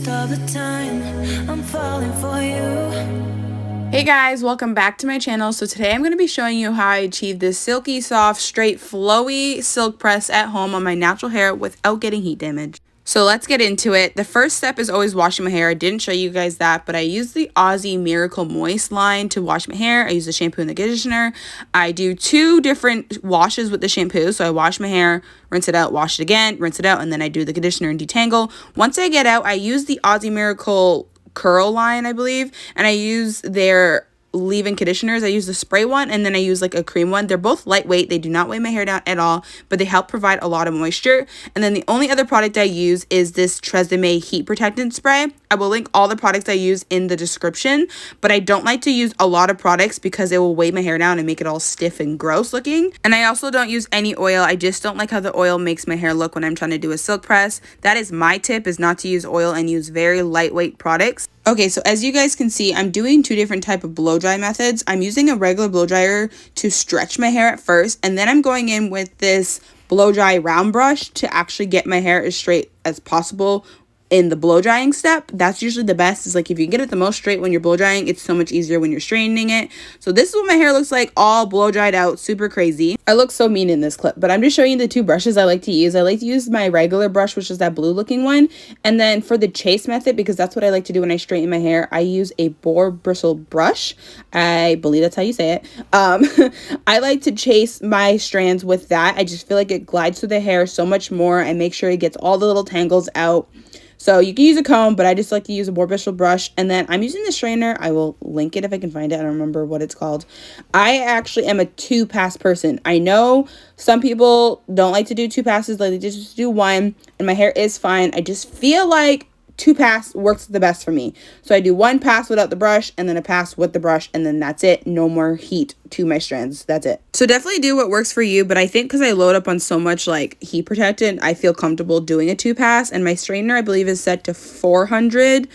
Most of the time, I'm falling for you. Hey guys, welcome back to my channel. So today I'm going to be showing you how I achieve this silky, soft, straight, flowy silk press at home on my natural hair without getting heat damage. So let's get into it. The first step is always washing my hair. I didn't show you guys that, but I use the Aussie Miracle Moist line to wash my hair. I use the shampoo and the conditioner. I do 2 different washes with the shampoo. So I wash my hair, rinse it out, wash it again, rinse it out, and then I do the conditioner and detangle. Once I get out, I use the Aussie Miracle Curl line, I believe, and I use their leave-in conditioners. I use the spray one, and then I use like a cream one. They're both lightweight. They do not weigh my hair down at all, but they help provide a lot of moisture. And then the only other product I use is this 𝐲𝐵 heat protectant spray. I will link all the products I use in the description, but I don't like to use a lot of products because it will weigh my hair down and make it all stiff and gross looking. And I also don't use any oil. I just don't like how the oil makes my hair look when I'm trying to do a silk press. That is my tip, is not to use oil and use very lightweight products. Okay, so as you guys can see, I'm doing 2 different type of blow dry methods. I'm using a regular blow dryer to stretch my hair at first, and then I'm going in with this blow dry round brush to actually get my hair as straight as possible in the blow drying step. That's usually the best, is like if you get it the most straight when you're blow drying, it's so much easier when you're straightening it. So this is what my hair looks like, all blow dried out, super crazy. I look so mean in this clip, but I'm just showing you the 2 brushes I like to use. I like to use my regular brush, which is that blue looking one, and then for the chase method, because that's what I like to do when I straighten my hair, I use a boar bristle brush. I believe that's how you say it. I like to chase my strands with that. I just feel like it glides through the hair so much more and make sure it gets all the little tangles out. So you can use a comb, but I just like to use a boar bristle brush. And then I'm using the strainer. I will link it if I can find it. I don't remember what it's called. I actually am a 2-pass person. I know some people don't like to do 2 passes. Like they just do 1, and my hair is fine. I just feel like 2-pass works the best for me. So I do 1 pass without the brush, and then a pass with the brush, and then that's it. No more heat to my strands. That's it. So definitely do what works for you, but I think because I load up on so much like heat protectant, I feel comfortable doing a 2-pass, and my strainer I believe is set to 400.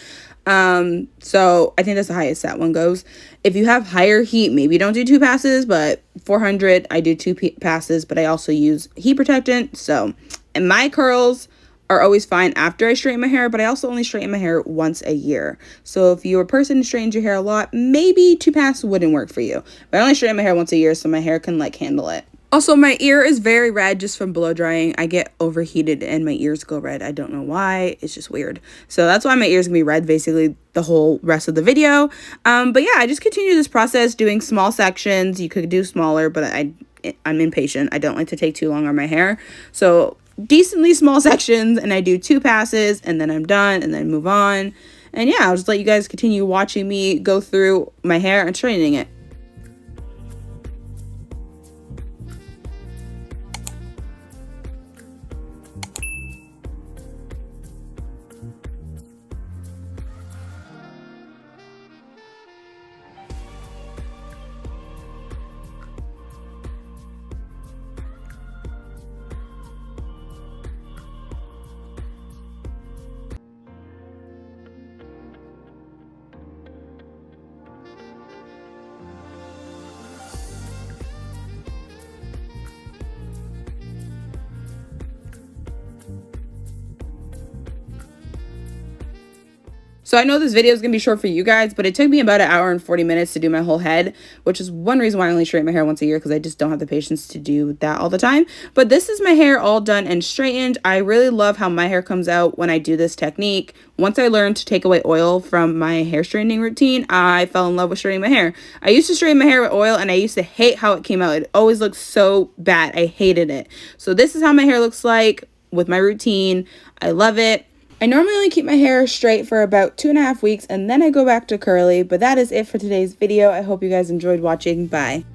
So I think that's the highest that one goes. If you have higher heat, maybe don't do 2 passes, but 400 I do 2 passes, but I also use heat protectant. So, and my curls are always fine after I straighten my hair, but I also only straighten my hair once a year. So if you're a person who straightens your hair a lot, maybe 2 passes wouldn't work for you. But I only straighten my hair once a year, so my hair can like handle it. Also, my ear is very red just from blow drying. I get overheated and my ears go red. I don't know why. It's just weird. So that's why my ears can be red basically the whole rest of the video. But yeah, I just continue this process doing small sections. You could do smaller, but I'm impatient. I don't like to take too long on my hair. So decently small sections, and I do 2 passes, and then I'm done, and then move on. And yeah, I'll just let you guys continue watching me go through my hair and straightening it. So I know this video is going to be short for you guys, but it took me about 1 hour and 40 minutes to do my whole head, which is one reason why I only straighten my hair once a year, because I just don't have the patience to do that all the time. But this is my hair all done and straightened. I really love how my hair comes out when I do this technique. Once I learned to take away oil from my hair straightening routine, I fell in love with straightening my hair. I used to straighten my hair with oil, and I used to hate how it came out. It always looked so bad. I hated it. So this is how my hair looks like with my routine. I love it. I normally only keep my hair straight for about 2.5 weeks, and then I go back to curly, but that is it for today's video. I hope you guys enjoyed watching. Bye.